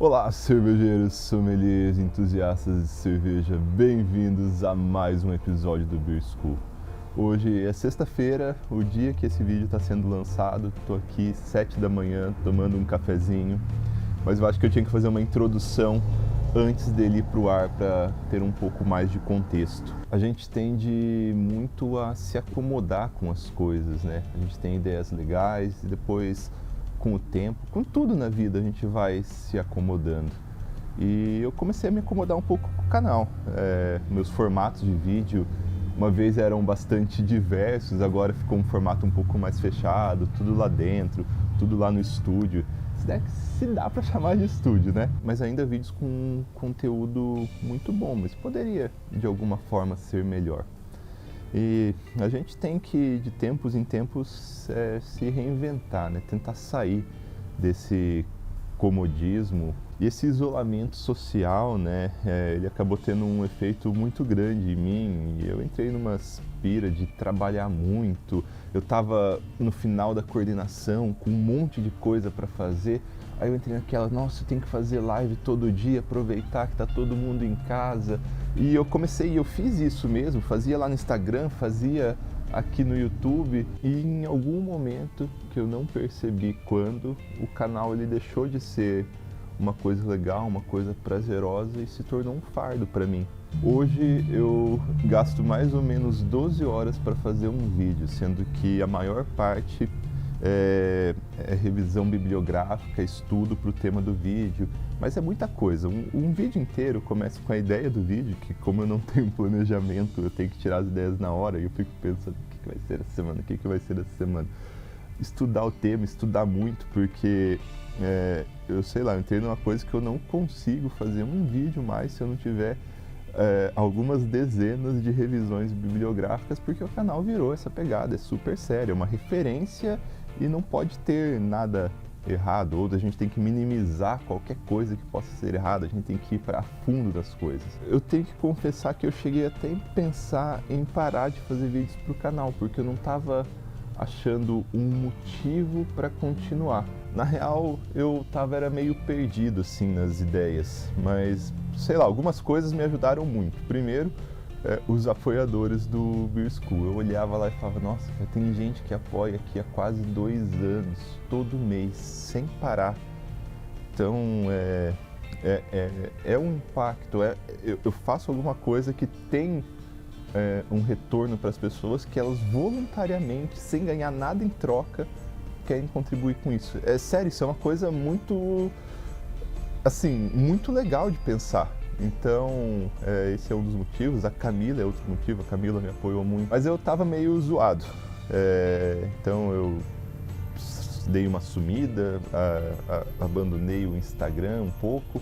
Olá, cervejeiros, sommeliers, entusiastas de cerveja, bem-vindos a mais um episódio do Beer School. Hoje é sexta-feira, o dia que esse vídeo está sendo lançado. Estou aqui 7 da manhã tomando um cafezinho, mas eu acho que eu tinha que fazer uma introdução antes dele ir para o ar para ter um pouco mais de contexto. A gente tende muito a se acomodar com as coisas, né? A gente tem ideias legais e depois, com o tempo, com tudo na vida, a gente vai se acomodando. E eu comecei a me acomodar um pouco com o canal. Meus formatos de vídeo, uma vez eram bastante diversos, agora ficou um formato um pouco mais fechado, tudo lá dentro, tudo lá no estúdio. Se dá para chamar de estúdio, né? Mas ainda vídeos com conteúdo muito bom, mas poderia de alguma forma ser melhor. E a gente tem que, de tempos em tempos, se reinventar, né? Tentar sair desse comodismo. E esse isolamento social, né? Ele acabou tendo um efeito muito grande em mim. E eu entrei numa aspira de trabalhar muito. Eu estava no final da coordenação, com um monte de coisa para fazer. Aí eu entrei naquela, nossa, eu tenho que fazer live todo dia, aproveitar que está todo mundo em casa. E eu fiz isso mesmo, fazia lá no Instagram, fazia aqui no YouTube. E em algum momento, que eu não percebi quando, o canal ele deixou de ser uma coisa legal, uma coisa prazerosa e se tornou um fardo para mim. Hoje eu gasto mais ou menos 12 horas para fazer um vídeo, sendo que a maior parte é revisão bibliográfica, estudo para o tema do vídeo, mas é muita coisa. Um vídeo inteiro começa com a ideia do vídeo, que como eu não tenho planejamento, eu tenho que tirar as ideias na hora e eu fico pensando o que vai ser essa semana, o que vai ser essa semana. Estudar o tema, estudar muito, porque eu sei lá, eu entrei numa coisa que eu não consigo fazer um vídeo mais se eu não tiver algumas dezenas de revisões bibliográficas, porque o canal virou essa pegada, é super sério, é uma referência e não pode ter nada errado, ou a gente tem que minimizar qualquer coisa que possa ser errada, a gente tem que ir para fundo das coisas. Eu tenho que confessar que eu cheguei até a pensar em parar de fazer vídeos para o canal, porque eu não estava achando um motivo para continuar. Na real, eu era meio perdido assim nas ideias, mas sei lá, algumas coisas me ajudaram muito. Primeiro, os apoiadores do Beer School. Eu olhava lá e falava, nossa, tem gente que apoia aqui há quase 2 anos, todo mês, sem parar. Então, é um impacto. Eu faço alguma coisa que tem um retorno para as pessoas, que elas voluntariamente, sem ganhar nada em troca, querem contribuir com isso. É sério, isso é uma coisa muito, assim, muito legal de pensar. Então, esse é um dos motivos. A Camila é outro motivo, a Camila me apoiou muito. Mas eu tava meio zoado, então eu dei uma sumida, abandonei o Instagram um pouco.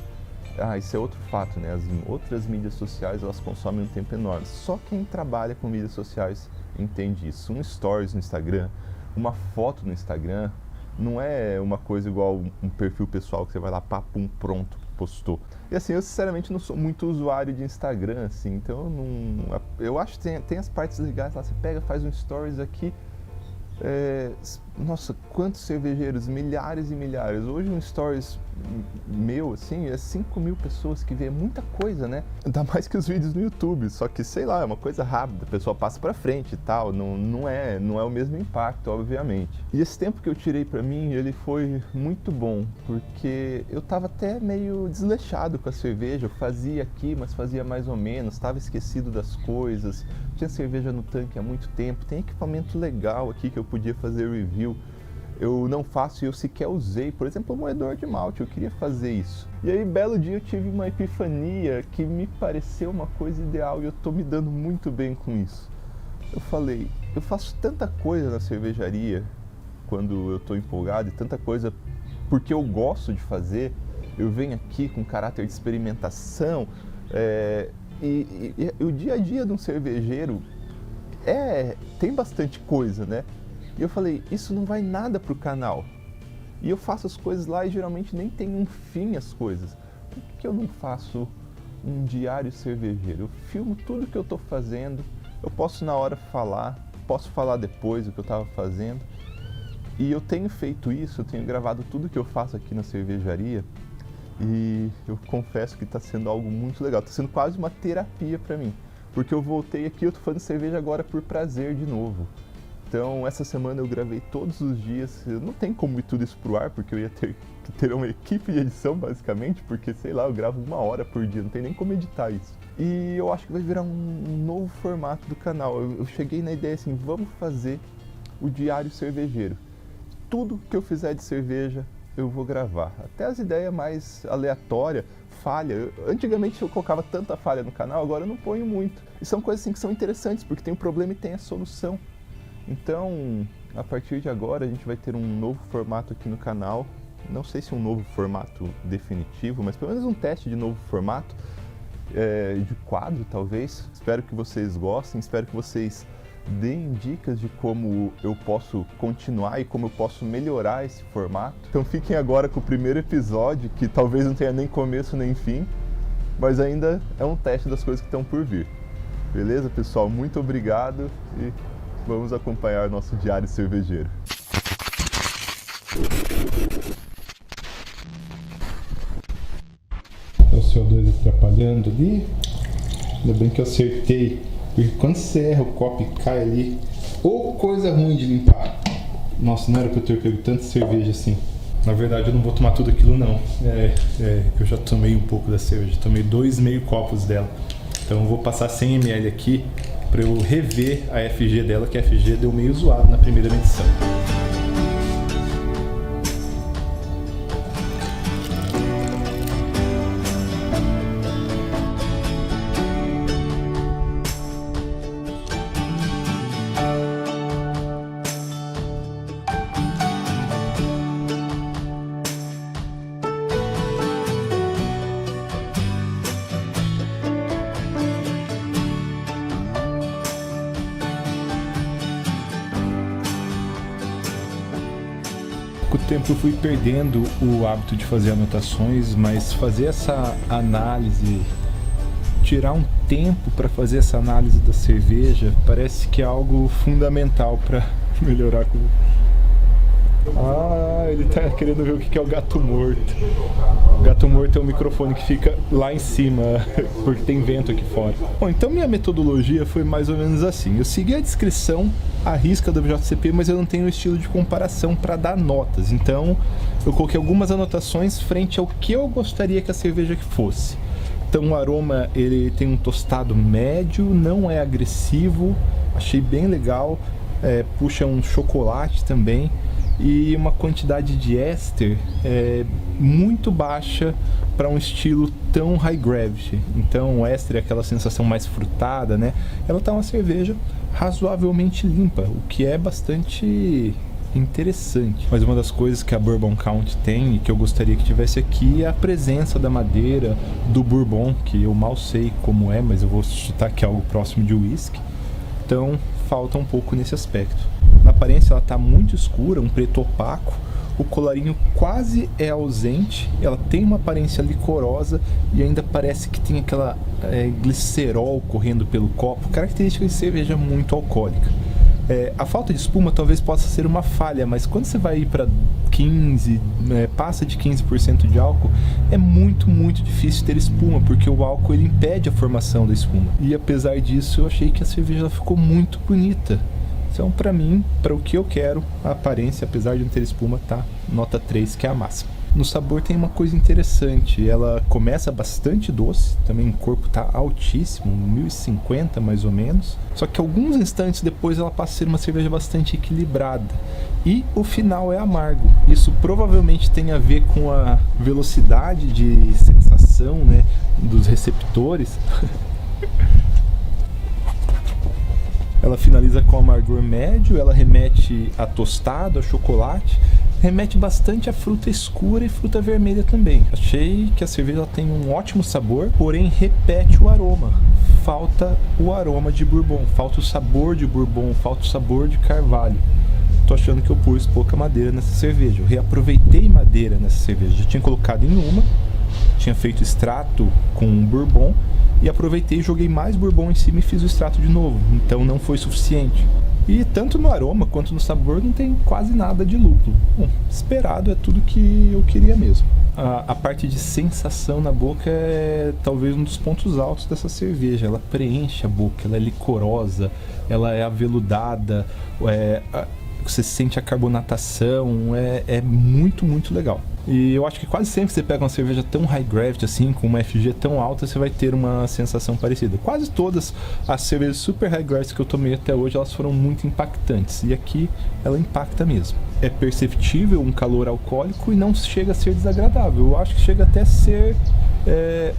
Isso é outro fato, né? As outras mídias sociais, elas consomem um tempo enorme. Só quem trabalha com mídias sociais entende isso. Um stories no Instagram, uma foto no Instagram, não é uma coisa igual um perfil pessoal que você vai lá, pum, pronto, postou. E assim, eu sinceramente não sou muito usuário de Instagram, assim, então eu acho que tem as partes legais lá, você pega, faz um stories aqui, nossa, quantos cervejeiros, milhares e milhares. Hoje um stories meu, assim, 5.000 pessoas que vê, muita coisa, né? Ainda mais que os vídeos no YouTube, só que, sei lá, é uma coisa rápida, a pessoa passa pra frente e tal, não é o mesmo impacto, obviamente. E esse tempo que eu tirei pra mim, ele foi muito bom, porque eu tava até meio desleixado com a cerveja, eu fazia aqui, mas fazia mais ou menos, tava esquecido das coisas, tinha cerveja no tanque há muito tempo, tem equipamento legal aqui que eu podia fazer review. Eu não faço e eu sequer usei, por exemplo, o moedor de malte, eu queria fazer isso. E aí, belo dia, eu tive uma epifania que me pareceu uma coisa ideal e eu tô me dando muito bem com isso. Eu falei, eu faço tanta coisa na cervejaria quando eu tô empolgado e tanta coisa porque eu gosto de fazer, eu venho aqui com caráter de experimentação, e o dia a dia de um cervejeiro tem bastante coisa, né? E eu falei, isso não vai nada pro canal. E eu faço as coisas lá e geralmente nem tem um fim as coisas. Por que eu não faço um diário cervejeiro? Eu filmo tudo que eu tô fazendo, eu posso na hora falar, posso falar depois o que eu tava fazendo. E eu tenho feito isso, eu tenho gravado tudo que eu faço aqui na cervejaria. e eu confesso que está sendo algo muito legal, está sendo quase uma terapia para mim, porque eu voltei aqui, eu tô fazendo cerveja agora por prazer de novo. Então essa semana eu gravei todos os dias, não tem como ir tudo isso pro ar, porque eu ia ter que ter uma equipe de edição basicamente, porque sei lá, eu gravo 1 hora por dia, não tem nem como editar isso. E eu acho que vai virar um novo formato do canal. Eu cheguei na ideia assim, vamos fazer o Diário Cervejeiro. Tudo que eu fizer de cerveja eu vou gravar, até as ideias mais aleatórias, falha. Antigamente eu colocava tanta falha no canal, agora eu não ponho muito. E são coisas assim que são interessantes, porque tem um problema e tem a solução. Então, a partir de agora a gente vai ter um novo formato aqui no canal. Não sei se um novo formato definitivo, mas pelo menos um teste de novo formato, de quadro talvez. Espero que vocês gostem, espero que vocês deem dicas de como eu posso continuar e como eu posso melhorar esse formato. Então fiquem agora com o primeiro episódio, que talvez não tenha nem começo nem fim, mas ainda é um teste das coisas que estão por vir. Beleza, pessoal? Muito obrigado e vamos acompanhar nosso Diário Cervejeiro. O CO2 atrapalhando ali. Ainda bem que eu acertei. Porque quando você erra o copo e cai ali, ou coisa ruim de limpar. Nossa, não era pra eu ter pego tanta cerveja assim. Na verdade eu não vou tomar tudo aquilo não. Eu já tomei um pouco da cerveja. Tomei 2 meio copos dela. Então eu vou passar 100 ml aqui para eu rever a FG dela, que a FG deu meio zoado na primeira medição. Com o tempo eu fui perdendo o hábito de fazer anotações, mas fazer essa análise, tirar um tempo para fazer essa análise da cerveja, parece que é algo fundamental para melhorar. Ah, ele tá querendo ver o que é o gato morto. O gato morto é um microfone que fica lá em cima, porque tem vento aqui fora. Bom, então minha metodologia foi mais ou menos assim. Eu segui a descrição à risca do WJCP, mas eu não tenho um estilo de comparação para dar notas. Então eu coloquei algumas anotações frente ao que eu gostaria que a cerveja fosse. Então o aroma, ele tem um tostado médio, não é agressivo, achei bem legal, puxa um chocolate também. E uma quantidade de éster muito baixa para um estilo tão high gravity. Então o éster é aquela sensação mais frutada, né? Ela tá uma cerveja razoavelmente limpa, o que é bastante interessante. Mas uma das coisas que a Bourbon County tem e que eu gostaria que tivesse aqui é a presença da madeira do Bourbon, que eu mal sei como é, mas eu vou chutar que é algo próximo de whisky. Então falta um pouco nesse aspecto. Na aparência ela está muito escura, um preto opaco, o colarinho quase é ausente, ela tem uma aparência licorosa e ainda parece que tem aquela glicerol correndo pelo copo, característica de cerveja muito alcoólica. A falta de espuma talvez possa ser uma falha, mas quando você vai ir para 15, passa de 15% de álcool, é muito difícil ter espuma, porque o álcool ele impede a formação da espuma. E apesar disso, eu achei que a cerveja ela ficou muito bonita. Então, para mim, para o que eu quero, a aparência, apesar de não ter espuma, tá nota 3, que é a máxima. No sabor tem uma coisa interessante, ela começa bastante doce, também o corpo tá altíssimo, 1050 mais ou menos. Só que alguns instantes depois ela passa a ser uma cerveja bastante equilibrada. E o final é amargo. Isso provavelmente tem a ver com a velocidade de sensação, né, dos receptores. Ela finaliza com amargor médio, ela remete a tostado, a chocolate, remete bastante a fruta escura e fruta vermelha também. Achei que a cerveja tem um ótimo sabor, porém repete o aroma. Falta o aroma de bourbon, falta o sabor de bourbon, falta o sabor de carvalho. Tô achando que eu pus pouca madeira nessa cerveja. Eu reaproveitei madeira nessa cerveja. Já tinha colocado em uma, tinha feito extrato com bourbon e aproveitei e joguei mais bourbon em cima e fiz o extrato de novo. Então não foi suficiente. E tanto no aroma quanto no sabor não tem quase nada de lúpulo. Bom, esperado, é tudo que eu queria mesmo. A parte de sensação na boca é talvez um dos pontos altos dessa cerveja. Ela preenche a boca, ela é licorosa, ela é aveludada, você sente a carbonatação, é muito, muito legal. E eu acho que quase sempre que você pega uma cerveja tão high gravity assim, com uma FG tão alta, você vai ter uma sensação parecida. Quase todas as cervejas super high gravity que eu tomei até hoje, elas foram muito impactantes. E aqui ela impacta mesmo. É perceptível um calor alcoólico e não chega a ser desagradável. Eu acho que chega até a ser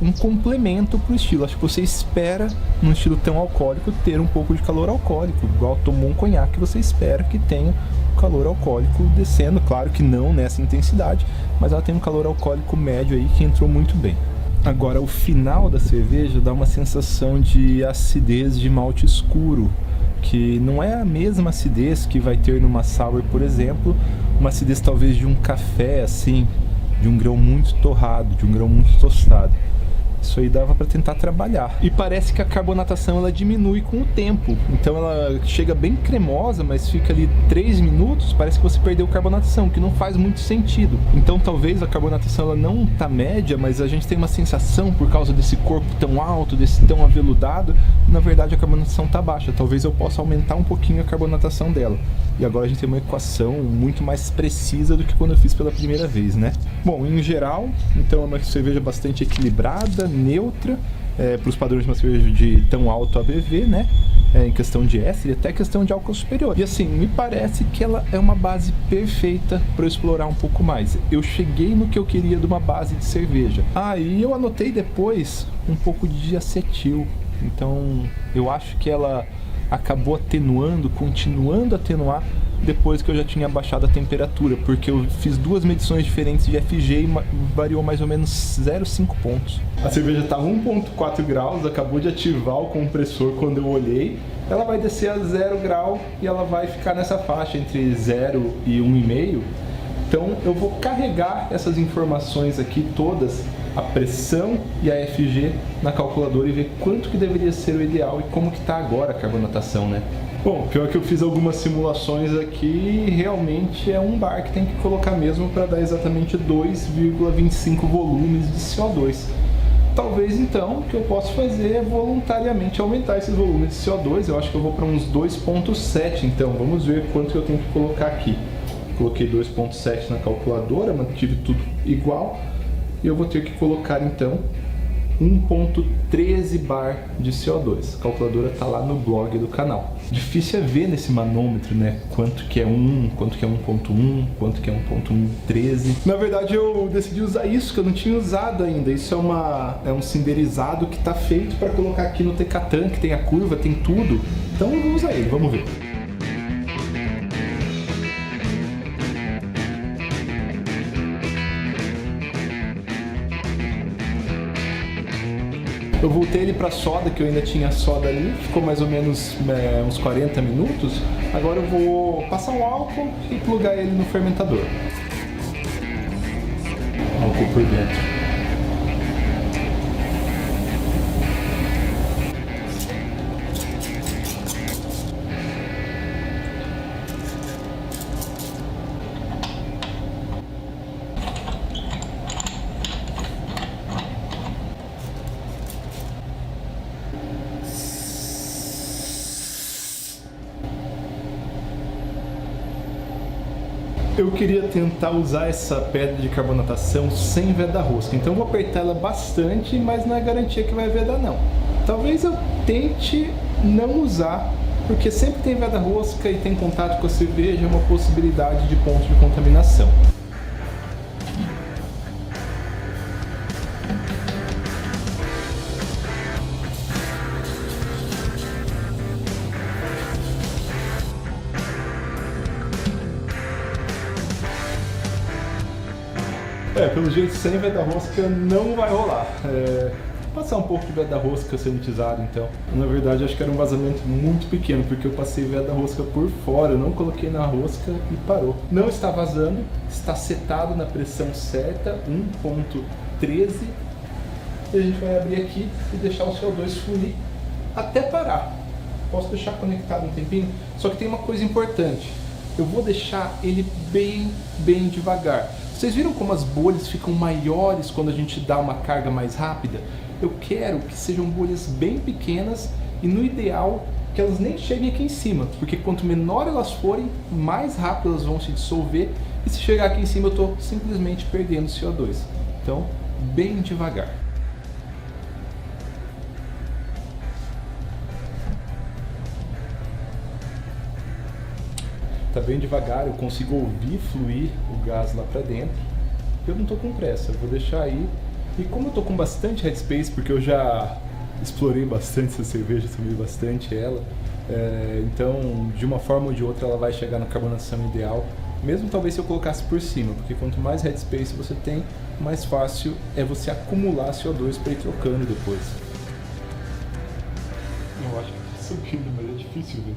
um complemento pro estilo. Acho que você espera, num estilo tão alcoólico, ter um pouco de calor alcoólico. Igual tomou um conhaque, você espera que tenha calor alcoólico descendo, claro que não nessa intensidade, mas ela tem um calor alcoólico médio aí que entrou muito bem. Agora, o final da cerveja dá uma sensação de acidez de malte escuro, que não é a mesma acidez que vai ter numa sour, por exemplo, uma acidez talvez de um café, assim, de um grão muito torrado, de um grão muito tostado. Isso aí dava para tentar trabalhar. E parece que a carbonatação ela diminui com o tempo. Então ela chega bem cremosa, mas fica ali 3 minutos, parece que você perdeu carbonatação, que não faz muito sentido. Então talvez a carbonatação ela não tá média, mas a gente tem uma sensação por causa desse corpo tão alto, desse tão aveludado, na verdade a carbonatação tá baixa. Talvez eu possa aumentar um pouquinho a carbonatação dela. E agora a gente tem uma equação muito mais precisa do que quando eu fiz pela primeira vez, né? Bom, em geral, então é uma cerveja bastante equilibrada, neutra, para os padrões de uma cerveja de tão alto ABV, né? Em questão de éster e até questão de álcool superior. E assim, me parece que ela é uma base perfeita para eu explorar um pouco mais. Eu cheguei no que eu queria de uma base de cerveja. E eu anotei depois um pouco de acetil. Então, eu acho que ela acabou atenuando, continuando a atenuar depois que eu já tinha baixado a temperatura, porque eu fiz 2 medições diferentes de FG e variou mais ou menos 0,5 pontos. A cerveja está 1,4 graus, acabou de ativar o compressor quando eu olhei. Ela vai descer a 0 grau e ela vai ficar nessa faixa entre 0 e 1,5. Então eu vou carregar essas informações aqui todas, a pressão e a FG, na calculadora e ver quanto que deveria ser o ideal e como que está agora a carbonatação, né? Bom, pior que eu fiz algumas simulações aqui e realmente é um bar que tem que colocar mesmo para dar exatamente 2,25 volumes de CO2. Talvez então o que eu posso fazer é voluntariamente aumentar esses volumes de CO2, eu acho que eu vou para uns 2,7, então vamos ver quanto que eu tenho que colocar aqui. Coloquei 2,7 na calculadora, mantive tudo igual. E eu vou ter que colocar então 1,13 bar de CO2. A calculadora está lá no blog do canal. Difícil é ver nesse manômetro, né? Quanto que é 1, quanto que é 1,1, quanto que é 1,13. Na verdade eu decidi usar isso que eu não tinha usado ainda. Isso é um cinderizado que está feito para colocar aqui no Tecatan, que tem a curva, tem tudo. Então eu vou usar ele, vamos ver. Eu voltei ele para soda, que eu ainda tinha soda ali, ficou mais ou menos uns 40 minutos. Agora eu vou passar um álcool e plugar ele no fermentador. Álcool por dentro. Eu queria tentar usar essa pedra de carbonatação sem vedar rosca, então eu vou apertar ela bastante, mas não é garantia que vai vedar não. Talvez eu tente não usar, porque sempre tem veda rosca e tem contato com a cerveja, é uma possibilidade de ponto de contaminação. Pelo jeito sem veda-rosca não vai rolar. Passar um pouco de veda-rosca sanitizado então. Na verdade acho que era um vazamento muito pequeno, porque eu passei veda-rosca por fora, eu não coloquei na rosca e parou. Não está vazando, está setado na pressão certa, 1,13. E a gente vai abrir aqui e deixar o CO2 fluir até parar. Posso deixar conectado um tempinho, só que tem uma coisa importante. Eu vou deixar ele bem devagar, Vocês viram como as bolhas ficam maiores quando a gente dá uma carga mais rápida? Eu quero que sejam bolhas bem pequenas e, no ideal, que elas nem cheguem aqui em cima, porque quanto menor elas forem, mais rápido elas vão se dissolver, e se chegar aqui em cima eu estou simplesmente perdendo CO2. Então, bem devagar. Tá bem devagar, eu consigo ouvir fluir o gás lá para dentro. Eu não estou com pressa, eu vou deixar aí. E como eu estou com bastante headspace, porque eu já explorei bastante essa cerveja, tomei bastante ela, então de uma forma ou de outra ela vai chegar na carbonatação ideal, mesmo talvez se eu colocasse por cima, porque quanto mais headspace você tem, mais fácil é você acumular CO2 para ir trocando depois. Eu acho que está subindo, mas é difícil ver.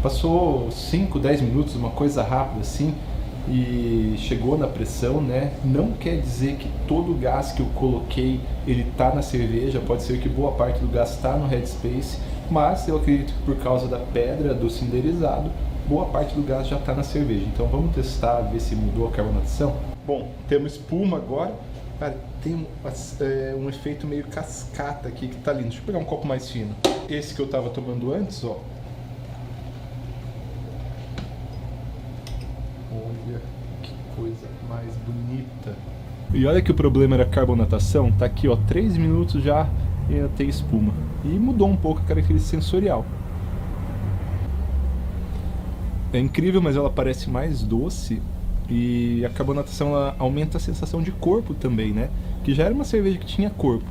Passou 5, 10 minutos, uma coisa rápida assim, e chegou na pressão, né? Não quer dizer que todo o gás que eu coloquei, ele tá na cerveja, pode ser que boa parte do gás está no headspace, mas eu acredito que por causa da pedra, do cinderizado, boa parte do gás já está na cerveja. Então vamos testar, ver se mudou a carbonatação. Bom, temos espuma agora. Cara, tem um efeito meio cascata aqui que tá lindo. Deixa eu pegar um copo mais fino. Esse que eu tava tomando antes, ó. Olha que coisa mais bonita. E olha que o problema era a carbonatação. Tá aqui, ó, 3 minutos já e ainda tem espuma. E mudou um pouco a característica sensorial. É incrível, mas ela parece mais doce. E a carbonatação ela aumenta a sensação de corpo também, né? Que já era uma cerveja que tinha corpo.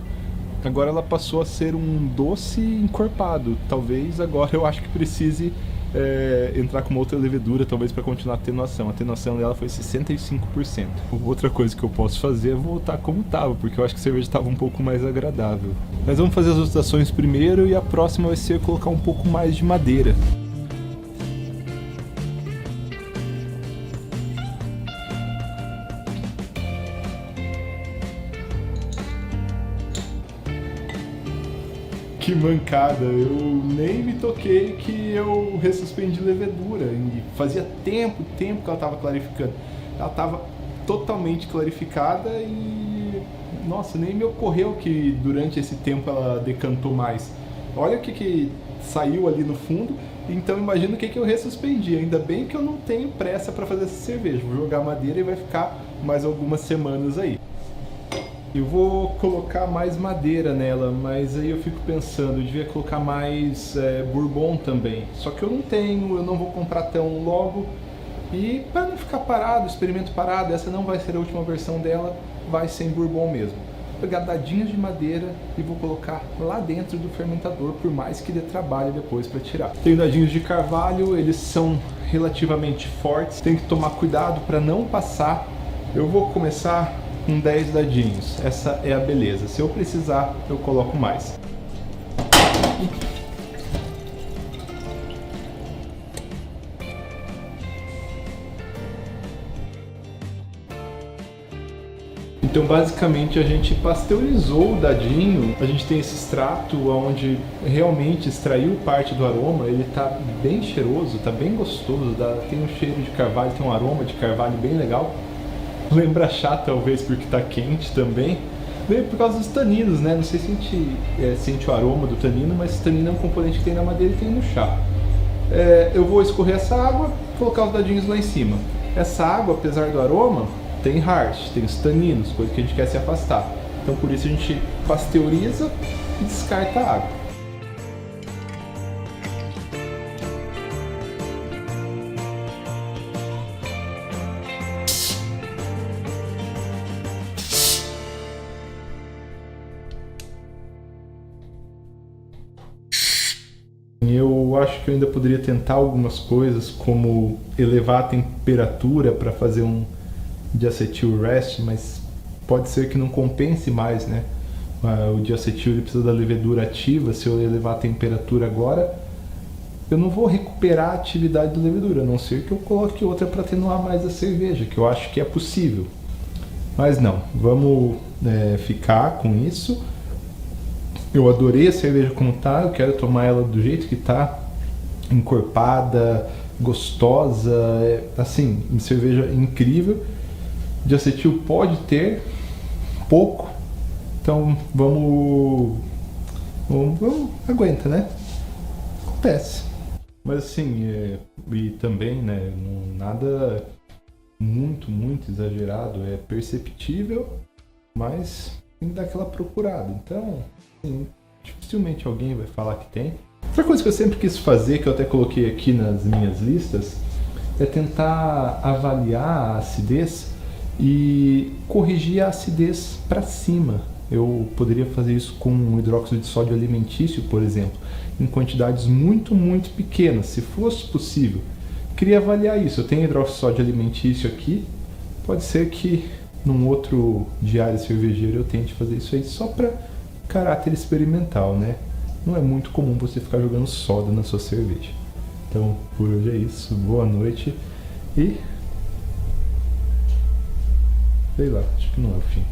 Agora ela passou a ser um doce encorpado. Talvez agora eu acho que precise entrar com uma outra levedura, talvez para continuar a atenuação. A atenuação dela foi 65%. Outra coisa que eu posso fazer é voltar como estava, porque eu acho que a cerveja estava um pouco mais agradável. Mas vamos fazer as oxidações primeiro e a próxima vai ser colocar um pouco mais de madeira. Que mancada, eu nem me toquei que eu ressuspendi levedura e fazia tempo que ela estava clarificando. Ela estava totalmente clarificada e, nossa, nem me ocorreu que durante esse tempo ela decantou mais. Olha o que saiu ali no fundo, então imagina o que eu ressuspendi. Ainda bem que eu não tenho pressa para fazer essa cerveja, vou jogar madeira e vai ficar mais algumas semanas aí. Eu vou colocar mais madeira nela, mas aí eu fico pensando, eu devia colocar mais bourbon também. Só que eu não tenho, eu não vou comprar tão logo. E para não ficar parado, experimento parado, essa não vai ser a última versão dela, vai ser em bourbon mesmo. Vou pegar dadinhos de madeira e vou colocar lá dentro do fermentador, por mais que dê trabalho depois para tirar. Tenho dadinhos de carvalho, eles são relativamente fortes, tem que tomar cuidado para não passar. Eu vou começar com 10 dadinhos, essa é a beleza. Se eu precisar, eu coloco mais. Então basicamente a gente pasteurizou o dadinho, a gente tem esse extrato onde realmente extraiu parte do aroma, ele tá bem cheiroso, tá bem gostoso, tem um cheiro de carvalho, tem um aroma de carvalho bem legal. Lembra chá, talvez, porque está quente também. Bem, por causa dos taninos, né? Não sei se a gente sente o aroma do tanino, mas o tanino é um componente que tem na madeira e tem no chá. Eu vou escorrer essa água, colocar os dadinhos lá em cima. Essa água, apesar do aroma, tem heart, tem os taninos, coisa que a gente quer se afastar. Então por isso a gente pasteuriza e descarta a água. Eu acho que eu ainda poderia tentar algumas coisas, como elevar a temperatura para fazer um diacetyl rest, mas pode ser que não compense mais, né? O diacetyl ele precisa da levedura ativa. Se eu elevar a temperatura agora, eu não vou recuperar a atividade da levedura, a não ser que eu coloque outra para atenuar mais a cerveja, que eu acho que é possível. Mas não, vamos ficar com isso. Eu adorei a cerveja como tá, eu quero tomar ela do jeito que tá, encorpada, gostosa, assim, cerveja incrível. De acetil pode ter pouco, então vamos aguenta, né? Acontece. Mas assim, e também, né, nada muito exagerado, é perceptível, mas tem que dar aquela procurada. Então, assim, dificilmente alguém vai falar que tem. Outra coisa que eu sempre quis fazer, que eu até coloquei aqui nas minhas listas, é tentar avaliar a acidez e corrigir a acidez para cima. Eu poderia fazer isso com hidróxido de sódio alimentício, por exemplo, em quantidades muito pequenas, se fosse possível. Queria avaliar isso. Eu tenho hidróxido de sódio alimentício aqui. Pode ser que num outro diário cervejeiro eu tente fazer isso aí só para caráter experimental, né? Não é muito comum você ficar jogando soda na sua cerveja. Então, por hoje é isso. Boa noite e... sei lá, acho que não é o fim.